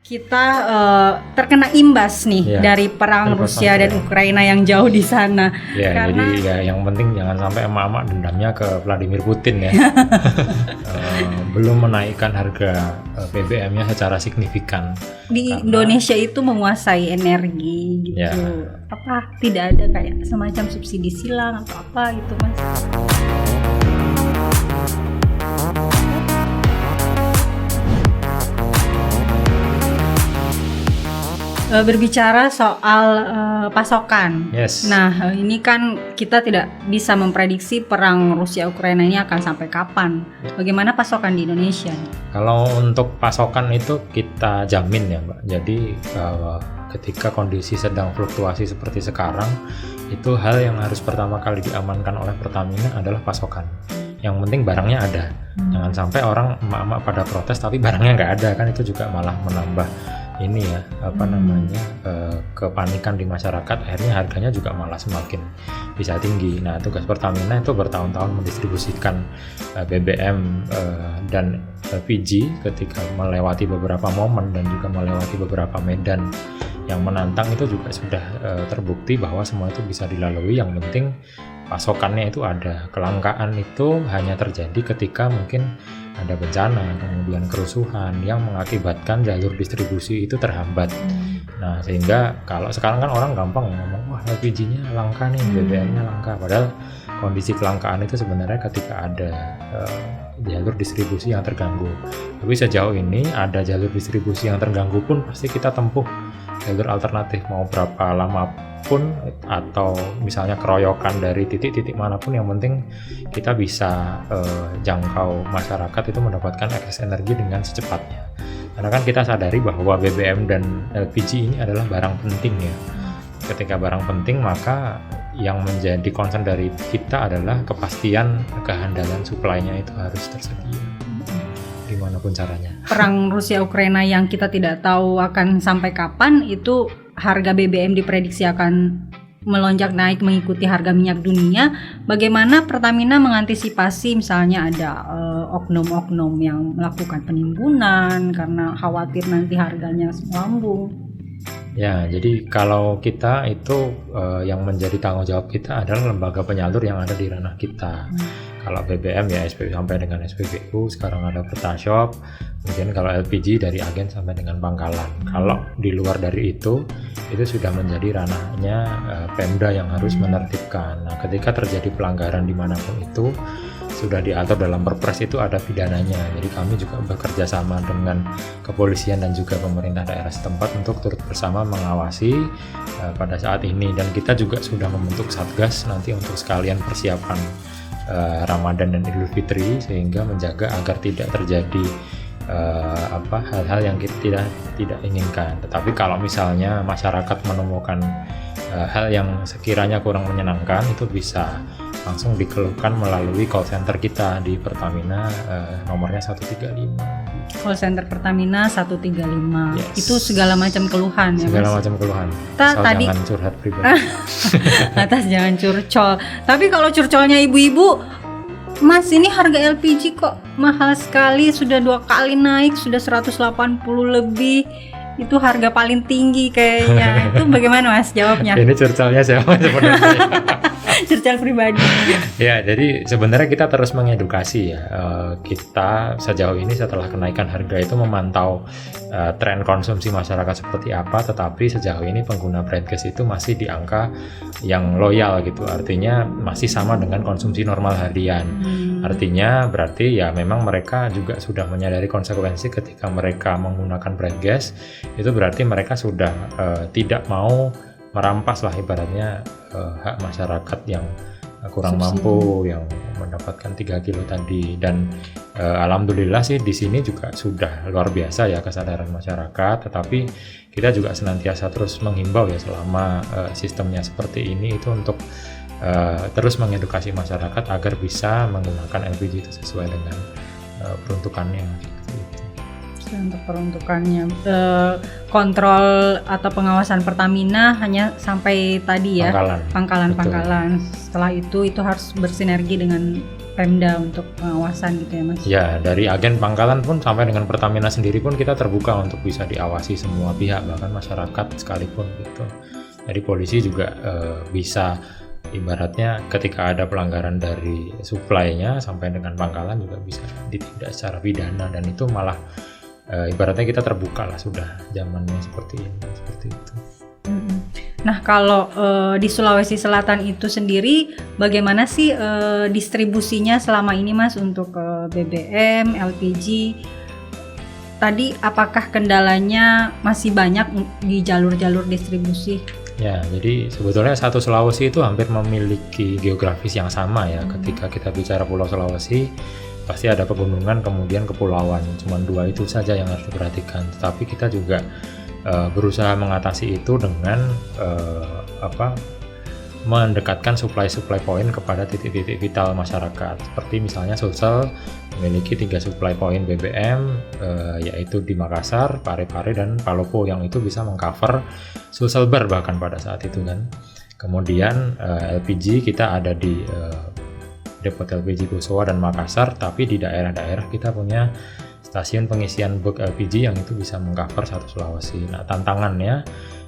kita terkena imbas nih dari perang Rusia dan Ukraina yang jauh di sana. Ya, karena jadi ya yang penting jangan sampai emak-emak dendamnya ke Vladimir Putin ya. Belum menaikkan harga BBM-nya secara signifikan. Di Indonesia itu menguasai energi gitu. Ya. Apa tidak ada kayak semacam subsidi silang atau apa gitu, Mas? Berbicara soal pasokan. Yes. Nah, ini kan kita tidak bisa memprediksi perang Rusia Ukraina ini akan sampai kapan. Bagaimana pasokan di Indonesia? Kalau untuk pasokan itu kita jamin ya, Mbak. Jadi ketika kondisi sedang fluktuasi seperti sekarang, itu hal yang harus pertama kali diamankan oleh Pertamina adalah pasokan. Yang penting barangnya ada. Jangan sampai orang emak-emak pada protes tapi barangnya nggak ada, kan itu juga malah menambah ini ya kepanikan di masyarakat, akhirnya harganya juga malah semakin bisa tinggi. Nah, tugas Pertamina itu bertahun-tahun mendistribusikan BBM dan LPG ketika melewati beberapa momen dan juga melewati beberapa medan yang menantang, itu juga sudah terbukti bahwa semua itu bisa dilalui. Yang penting pasokannya itu ada. Kelangkaan itu hanya terjadi ketika mungkin ada bencana, kemudian kerusuhan yang mengakibatkan jalur distribusi itu terhambat. Nah, sehingga kalau sekarang kan orang gampang ya ngomong, wah LPG-nya langka nih, BBM-nya langka. Padahal kondisi kelangkaan itu sebenarnya ketika ada jalur distribusi yang terganggu. Tapi sejauh ini ada jalur distribusi yang terganggu pun pasti kita tempuh jalur alternatif, mau berapa lama pun, atau misalnya keroyokan dari titik-titik manapun, yang penting kita bisa jangkau masyarakat itu mendapatkan akses energi dengan secepatnya. Karena kan kita sadari bahwa BBM dan LPG ini adalah barang penting ya. Ketika barang penting, maka yang menjadi concern dari kita adalah kepastian kehandalan supply-nya itu harus tersedia gimana pun caranya. Perang Rusia Ukraina yang kita tidak tahu akan sampai kapan, itu harga BBM diprediksi akan melonjak naik mengikuti harga minyak dunia. Bagaimana Pertamina mengantisipasi misalnya ada oknum-oknum yang melakukan penimbunan karena khawatir nanti harganya melambung? Ya, jadi kalau kita itu yang menjadi tanggung jawab kita adalah lembaga penyalur yang ada di ranah kita. Kalau BBM ya SPBU sampai dengan SPBU, sekarang ada Pertashop, kemudian kalau LPG dari agen sampai dengan pangkalan. Kalau di luar dari itu sudah menjadi ranahnya Pemda yang harus menertibkan. Nah, ketika terjadi pelanggaran dimanapun itu, sudah diatur dalam Perpres, itu ada pidananya. Jadi kami juga bekerja sama dengan kepolisian dan juga pemerintah daerah setempat untuk turut bersama mengawasi pada saat ini. Dan kita juga sudah membentuk Satgas nanti untuk sekalian persiapan Ramadan dan Idul Fitri, sehingga menjaga agar tidak terjadi hal-hal yang kita tidak inginkan. Tetapi kalau misalnya masyarakat menemukan hal yang sekiranya kurang menyenangkan, itu bisa langsung dikeluhkan melalui call center kita di Pertamina, nomornya 135. Call center Pertamina 135. Yes. Itu segala macam keluhan ya, segala Mas? macam keluhan. Tadi jangan curhat pribadi. Atas jangan curcol. Tapi kalau curcolnya ibu-ibu, Mas, ini harga LPG kok mahal sekali, sudah 2 kali naik, sudah 180 lebih. Itu harga paling tinggi kayaknya. Itu bagaimana, Mas, jawabnya? Ini curcolnya siapa sebenarnya? Curcol pribadi. Ya, jadi sebenarnya kita terus mengedukasi ya. Kita sejauh ini setelah kenaikan harga itu memantau tren konsumsi masyarakat seperti apa, tetapi sejauh ini pengguna brand gas itu masih di angka yang loyal gitu. Artinya masih sama dengan konsumsi normal harian. Artinya berarti ya memang mereka juga sudah menyadari konsekuensi ketika mereka menggunakan brand gas. Itu berarti mereka sudah tidak mau merampas lah ibaratnya hak masyarakat yang kurang mampu, yang mendapatkan 3 kilo tadi. Dan alhamdulillah sih di sini juga sudah luar biasa ya kesadaran masyarakat. Tetapi kita juga senantiasa terus menghimbau ya selama sistemnya seperti ini itu untuk terus mengedukasi masyarakat agar bisa menggunakan LPG itu sesuai dengan peruntukannya. Untuk peruntukannya, kontrol atau pengawasan Pertamina hanya sampai tadi ya, pangkalan. Setelah itu harus bersinergi dengan Pemda untuk pengawasan gitu ya Mas? Ya, dari agen pangkalan pun sampai dengan Pertamina sendiri pun kita terbuka untuk bisa diawasi semua pihak, bahkan masyarakat sekalipun gitu. Jadi polisi juga bisa, ibaratnya ketika ada pelanggaran dari supply-nya sampai dengan pangkalan juga bisa ditindak secara pidana, dan itu malah ibaratnya kita terbuka lah, sudah zamannya seperti ini, seperti itu. Nah kalau di Sulawesi Selatan itu sendiri bagaimana sih distribusinya selama ini Mas untuk BBM, LPG? Tadi apakah kendalanya masih banyak di jalur-jalur distribusi? Ya, jadi sebetulnya satu Sulawesi itu hampir memiliki geografis yang sama ya. Ketika kita bicara Pulau Sulawesi, pasti ada pegunungan, kemudian kepulauan. Cuma 2 itu saja yang harus diperhatikan. Tetapi kita juga berusaha mengatasi itu dengan mendekatkan supply point kepada titik-titik vital masyarakat. Seperti misalnya Sulsel memiliki 3 supply point BBM, yaitu di Makassar, Parepare, dan Palopo, yang itu bisa mengcover Sulselbar bahkan pada saat itu kan. Kemudian LPG kita ada di depot LPG Kusowa dan Makassar, tapi di daerah-daerah kita punya stasiun pengisian box LPG yang itu bisa mengcover satu Sulawesi. Nah, tantangannya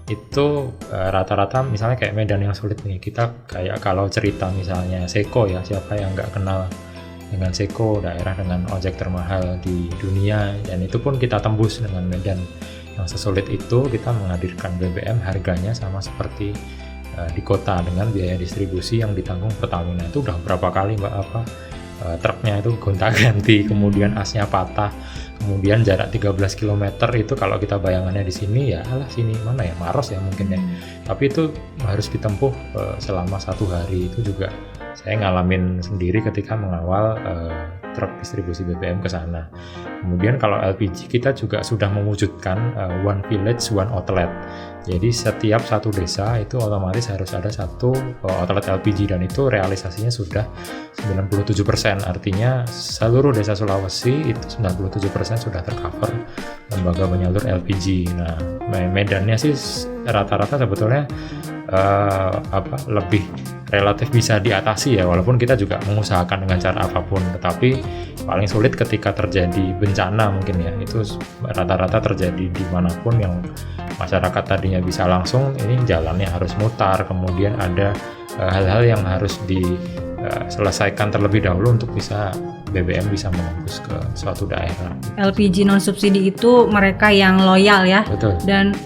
itu rata-rata misalnya kayak Medan yang sulit nih. Kita kayak kalau cerita misalnya Seko ya, siapa yang nggak kenal dengan Seko, daerah dengan ojek termahal di dunia, dan itu pun kita tembus dengan Medan. Yang sesulit itu kita menghadirkan BBM harganya sama seperti di kota dengan biaya distribusi yang ditanggung Pertamina. Itu udah berapa kali truknya itu gonta-ganti, kemudian asnya patah, kemudian jarak 13 km itu kalau kita bayangannya di sini ya alah sini mana ya, Maros ya mungkin ya, tapi itu harus ditempuh selama 1 hari. Itu juga saya ngalamin sendiri ketika mengawal truk distribusi BBM ke sana. Kemudian kalau LPG kita juga sudah mewujudkan one village one outlet. Jadi setiap satu desa itu otomatis harus ada satu outlet LPG, dan itu realisasinya sudah 97%. Artinya seluruh desa Sulawesi itu 97% sudah tercover lembaga penyalur LPG. Nah, medannya sih rata-rata sebetulnya lebih relatif bisa diatasi ya, walaupun kita juga mengusahakan dengan cara apapun. Tetapi paling sulit ketika terjadi bencana mungkin ya, itu rata-rata terjadi dimanapun yang masyarakat tadinya bisa langsung, ini jalannya harus mutar, kemudian ada hal-hal yang harus diselesaikan terlebih dahulu untuk bisa BBM bisa menembus ke suatu daerah. LPG non subsidi itu mereka yang loyal ya. Betul. Dan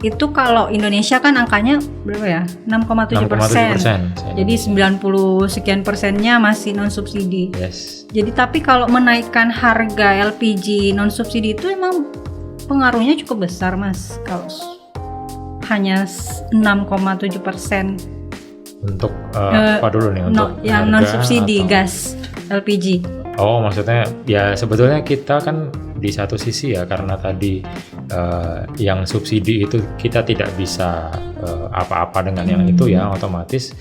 itu kalau Indonesia kan angkanya berapa ya? 6,7%. Jadi 90 sekian persennya masih non subsidi. Yes. Jadi tapi kalau menaikkan harga LPG non subsidi itu emang pengaruhnya cukup besar Mas. Kalau hanya 6,7%. Untuk apa dulu nih? Untuk yang non subsidi gas LPG. Oh, maksudnya ya sebetulnya kita kan di satu sisi ya, karena tadi yang subsidi itu kita tidak bisa apa-apa dengan yang itu ya, otomatis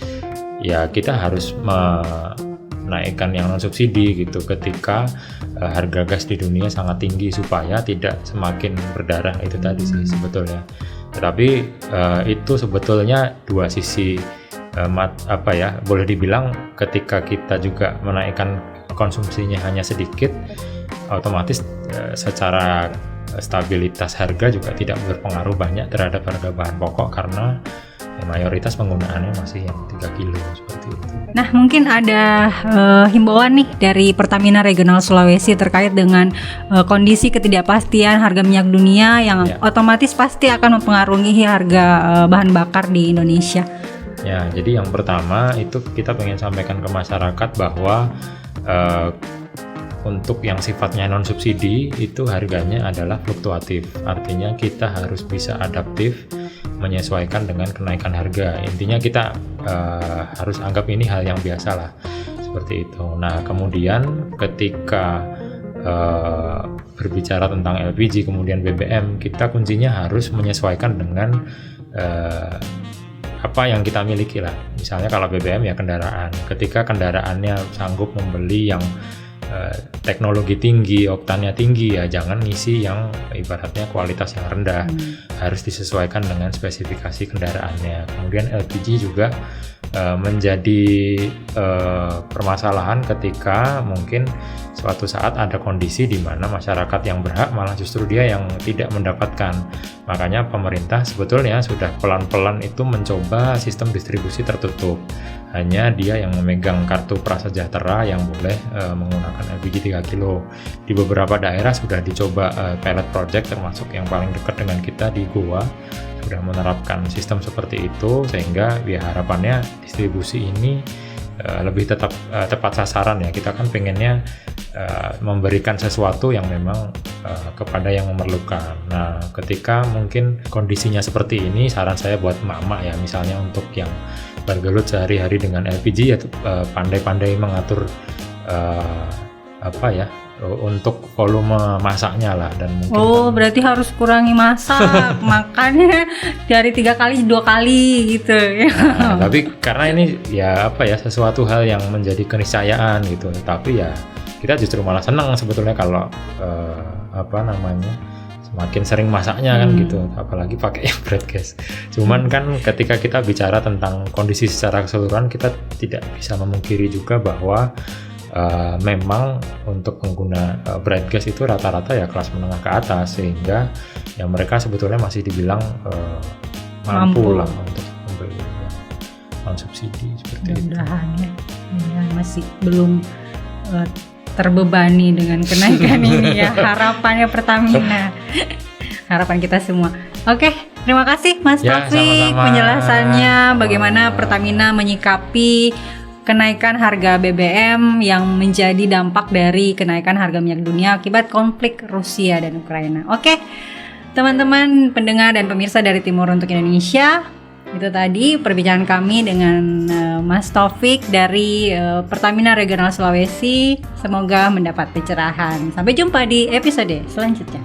ya kita harus menaikkan yang non subsidi gitu ketika harga gas di dunia sangat tinggi supaya tidak semakin berdarah, itu tadi sih sebetulnya. Tetapi itu sebetulnya dua sisi, boleh dibilang ketika kita juga menaikkan konsumsinya hanya sedikit, otomatis secara stabilitas harga juga tidak berpengaruh banyak terhadap harga bahan pokok, karena mayoritas penggunaannya masih yang 3 kilo seperti itu. Nah, mungkin ada himbauan nih dari Pertamina Regional Sulawesi terkait dengan kondisi ketidakpastian harga minyak dunia yang otomatis pasti akan mempengaruhi harga bahan bakar di Indonesia. Ya, jadi yang pertama itu kita pengen sampaikan ke masyarakat bahwa untuk yang sifatnya non subsidi itu harganya adalah fluktuatif. Artinya kita harus bisa adaptif menyesuaikan dengan kenaikan harga. Intinya kita harus anggap ini hal yang biasa lah, seperti itu. Nah, kemudian ketika berbicara tentang LPG kemudian BBM, kita kuncinya harus menyesuaikan dengan apa yang kita miliki lah. Misalnya kalau BBM ya kendaraan, ketika kendaraannya sanggup membeli yang teknologi tinggi, oktannya tinggi, ya jangan ngisi yang ibaratnya kualitas yang rendah. Harus disesuaikan dengan spesifikasi kendaraannya. Kemudian LPG juga menjadi permasalahan ketika mungkin suatu saat ada kondisi di mana masyarakat yang berhak malah justru dia yang tidak mendapatkan. Makanya pemerintah sebetulnya sudah pelan-pelan itu mencoba sistem distribusi tertutup. Hanya dia yang memegang kartu prasejahtera yang boleh menggunakan LPG 3 kilo. Di beberapa daerah sudah dicoba pilot project, termasuk yang paling dekat dengan kita di Goa sudah menerapkan sistem seperti itu, sehingga ya harapannya distribusi ini lebih tepat sasaran ya. Kita kan pengennya memberikan sesuatu yang memang kepada yang memerlukan. Nah, ketika mungkin kondisinya seperti ini, saran saya buat emak-emak ya, misalnya untuk yang bergelut sehari-hari dengan LPG ya, pandai-pandai mengatur untuk volume masaknya lah, dan mungkin berarti harus kurangi masak makannya dari 3 kali 2 kali gitu ya. Tapi karena ini ya sesuatu hal yang menjadi keniscayaan gitu, tapi ya kita justru malah senang sebetulnya kalau semakin sering masaknya kan gitu, apalagi pakai bread gas. Cuman kan ketika kita bicara tentang kondisi secara keseluruhan, kita tidak bisa memungkiri juga bahwa memang untuk pengguna bread gas itu rata-rata ya kelas menengah ke atas, sehingga ya mereka sebetulnya masih dibilang mampu lah untuk membeli non subsidi seperti itu. Mudah-mudahan ya masih belum terbebani dengan kenaikan ini ya. Harapannya Pertamina, harapan kita semua. Oke, terima kasih Mas Taufik penjelasannya bagaimana Pertamina menyikapi kenaikan harga BBM yang menjadi dampak dari kenaikan harga minyak dunia akibat konflik Rusia dan Ukraina. Oke, teman-teman pendengar dan pemirsa dari Timur untuk Indonesia, itu tadi perbincangan kami dengan Mas Taufik dari Pertamina Regional Sulawesi. Semoga mendapat pencerahan. Sampai jumpa di episode selanjutnya.